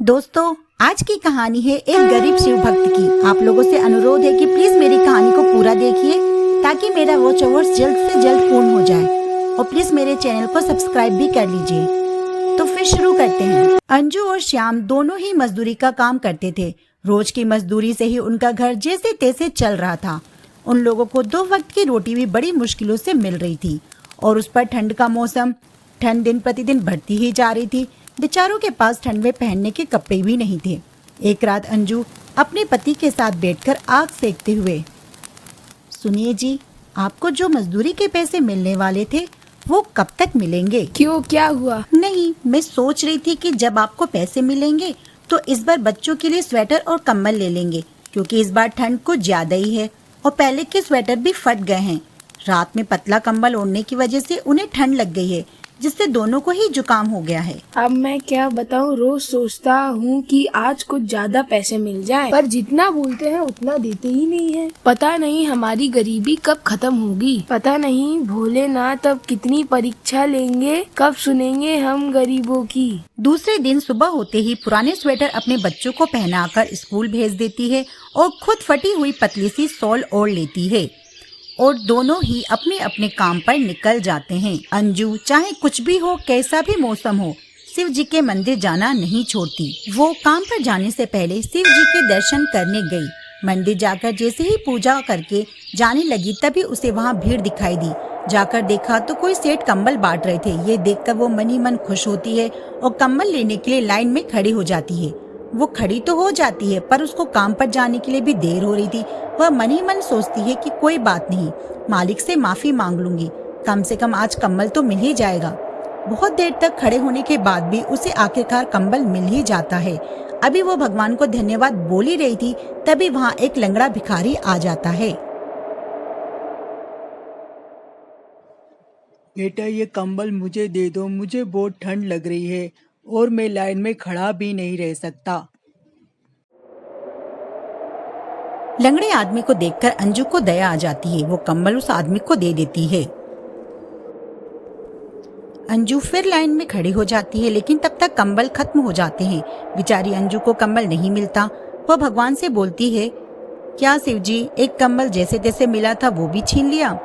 दोस्तों, आज की कहानी है एक गरीब शिव भक्त की। आप लोगों से अनुरोध है कि प्लीज मेरी कहानी को पूरा देखिए ताकि मेरा वॉच ओवर्स जल्द से जल्द पूर्ण हो जाए, और प्लीज मेरे चैनल को सब्सक्राइब भी कर लीजिए। तो फिर शुरू करते हैं। अंजू और श्याम दोनों ही मजदूरी का काम करते थे। रोज की मजदूरी से ही उनका घर जैसे तैसे चल रहा था। उन लोगों को 2 वक्त की रोटी भी बड़ी मुश्किलों से मिल रही थी, और उस पर ठंड का मौसम, ठंड दिन प्रतिदिन बढ़ती ही जा रही थी। बेचारों के पास ठंड में पहनने के कपड़े भी नहीं थे। एक रात अंजू अपने पति के साथ बैठकर आग सेकते हुए, सुनिए जी, आपको जो मजदूरी के पैसे मिलने वाले थे वो कब तक मिलेंगे? क्यों, क्या हुआ? नहीं, मैं सोच रही थी कि जब आपको पैसे मिलेंगे तो इस बार बच्चों के लिए स्वेटर और कम्बल ले लेंगे, क्योंकि इस बार ठंड कुछ ज्यादा ही है और पहले के स्वेटर भी फट गए हैं। रात में पतला कंबल ओढ़ने की वजह से उन्हें ठंड लग गई है, जिससे दोनों को ही जुकाम हो गया है। अब मैं क्या बताऊं, रोज सोचता हूं कि आज कुछ ज्यादा पैसे मिल जाएं, पर जितना बोलते हैं उतना देते ही नहीं है। पता नहीं हमारी गरीबी कब खत्म होगी। पता नहीं भोलेनाथ अब कितनी परीक्षा लेंगे, कब सुनेंगे हम गरीबों की। दूसरे दिन सुबह होते ही पुराने स्वेटर अपने बच्चों को पहनाकर स्कूल भेज देती है और खुद फटी हुई पतली सी शॉल ओढ़ लेती है, और दोनों ही अपने अपने काम पर निकल जाते हैं। अंजू चाहे कुछ भी हो, कैसा भी मौसम हो, शिव जी के मंदिर जाना नहीं छोड़ती। वो काम पर जाने से पहले शिव जी के दर्शन करने गई। मंदिर जाकर जैसे ही पूजा करके जाने लगी, तभी उसे वहाँ भीड़ दिखाई दी। जाकर देखा तो कोई सेठ कंबल बांट रहे थे। ये देखकर वो मन ही मन खुश होती है और कंबल लेने के लिए लाइन में खड़ी हो जाती है। वो खड़ी तो हो जाती है, पर उसको काम पर जाने के लिए भी देर हो रही थी। वह मन ही मन सोचती है कि कोई बात नहीं, मालिक से माफी मांग लूंगी, कम से कम आज कंबल तो मिल ही जाएगा। बहुत देर तक खड़े होने के बाद भी उसे आखिरकार कंबल मिल ही जाता है। अभी वो भगवान को धन्यवाद बोल ही रही थी, तभी वहाँ एक लंगड़ा भिखारी आ जाता है। बेटा, ये कंबल मुझे दे दो, मुझे बहुत ठंड लग रही है और मैं लाइन में खड़ा भी नहीं रह सकता। लंगड़े आदमी को देखकर अंजू को दया आ जाती है। वो कंबल उस आदमी को दे देती है। अंजू फिर लाइन में खड़ी हो जाती है, लेकिन तब तक कंबल खत्म हो जाते हैं। बेचारी अंजू को कंबल नहीं मिलता। वह भगवान से बोलती है, क्या शिव जी, एक कंबल जैसे तैसे मिला था वो भी छीन लिया?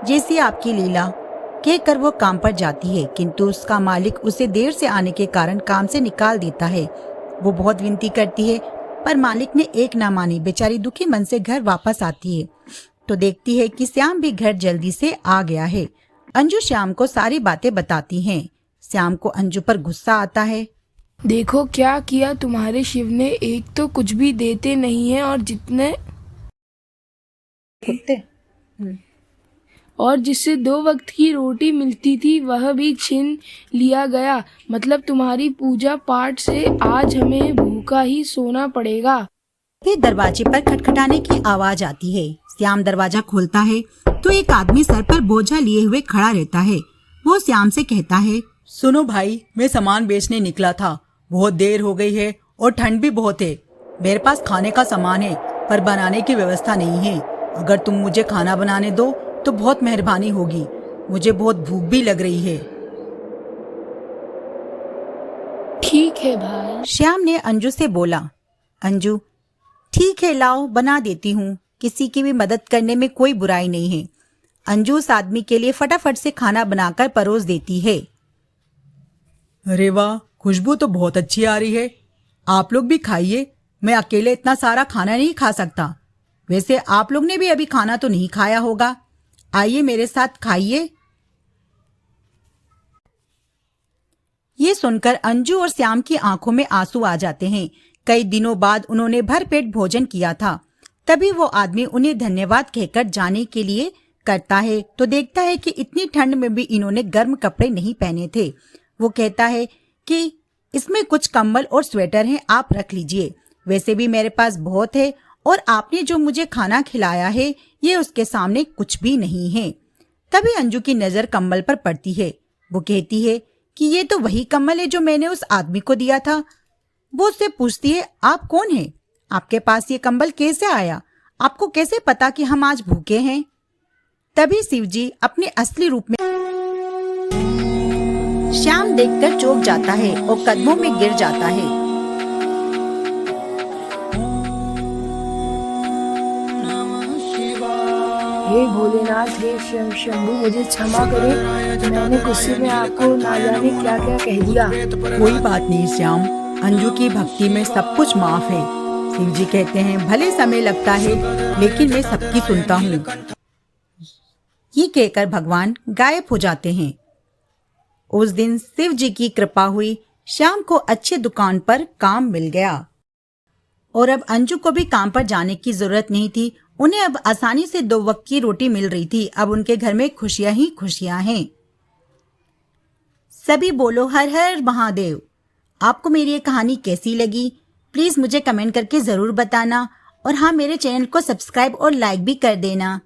जैसी आपकी लीला, कहकर वो काम पर जाती है, किंतु उसका मालिक उसे देर से आने के कारण काम से निकाल देता है। वो बहुत विनती करती है, पर मालिक ने एक ना मानी। बेचारी दुखी मन से घर वापस आती है तो देखती है कि श्याम भी घर जल्दी से आ गया है। अंजू श्याम को सारी बातें बताती हैं। श्याम को अंजू पर गुस्सा आता है। देखो क्या किया तुम्हारे शिव ने, एक तो कुछ भी देते नहीं है, और जिससे 2 वक्त की रोटी मिलती थी वह भी छीन लिया गया। मतलब तुम्हारी पूजा पाठ से आज हमें भूखा ही सोना पड़ेगा। फिर दरवाजे पर खटखटाने की आवाज आती है। श्याम दरवाजा खोलता है तो एक आदमी सर पर बोझा लिए हुए खड़ा रहता है। वो श्याम से कहता है, सुनो भाई, मैं सामान बेचने निकला था, बहुत देर हो गई है और ठंड भी बहुत है। मेरे पास खाने का सामान है, पर बनाने की व्यवस्था नहीं है। अगर तुम मुझे खाना बनाने दो तो बहुत मेहरबानी होगी, मुझे बहुत भूख भी लग रही है। ठीक है भाई, श्याम ने अंजू से बोला। अंजू, ठीक है, लाओ बना देती हूँ। किसी की भी मदद करने में कोई बुराई नहीं है। अंजू उस आदमी के लिए फटाफट से खाना बनाकर परोस देती है। अरे वाह, खुशबू तो बहुत अच्छी आ रही है। आप लोग भी खाइए, मैं अकेले इतना सारा खाना नहीं खा सकता। वैसे आप लोग ने भी अभी खाना तो नहीं खाया होगा, आइए मेरे साथ खाइए। ये सुनकर अंजू और श्याम की आंखों में आंसू आ जाते हैं। कई दिनों बाद उन्होंने भरपेट भोजन किया था। तभी वो आदमी उन्हें धन्यवाद कहकर जाने के लिए करता है तो देखता है कि इतनी ठंड में भी इन्होंने गर्म कपड़े नहीं पहने थे। वो कहता है कि इसमें कुछ कंबल और स्वेटर हैं, आप रख लीजिए। वैसे भी मेरे पास बहुत है, और आपने जो मुझे खाना खिलाया है ये उसके सामने कुछ भी नहीं है। तभी अंजू की नजर कंबल पर पड़ती है। वो कहती है कि ये तो वही कंबल है जो मैंने उस आदमी को दिया था। वो उससे पूछती है, आप कौन है? आपके पास ये कंबल कैसे आया? आपको कैसे पता कि हम आज भूखे हैं? तभी शिव जी अपने असली रूप में श्याम देखकर चौंक जाता है और कदमों में गिर जाता है। भोलेनाथ, हे शंभू, मुझे क्षमा करें, मैंने गुस्से में आपको ना जाने क्या क्या कह दिया। कोई बात नहीं श्याम, अंजू की भक्ति में सब कुछ माफ है। शिव जी कहते हैं भले समय लगता है लेकिन मैं सबकी सुनता हूँ। ये कहकर भगवान गायब हो जाते हैं। उस दिन शिव जी की कृपा हुई, श्याम को अच्छे दुकान पर काम मिल गया और अब अंजू को भी काम पर जाने की जरूरत नहीं थी। उन्हें अब आसानी से 2 वक्त की रोटी मिल रही थी। अब उनके घर में खुशियां ही खुशियां हैं। सभी बोलो हर हर महादेव। आपको मेरी ये कहानी कैसी लगी प्लीज मुझे कमेंट करके जरूर बताना और हाँ, मेरे चैनल को सब्सक्राइब और लाइक भी कर देना।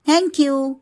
Thank you.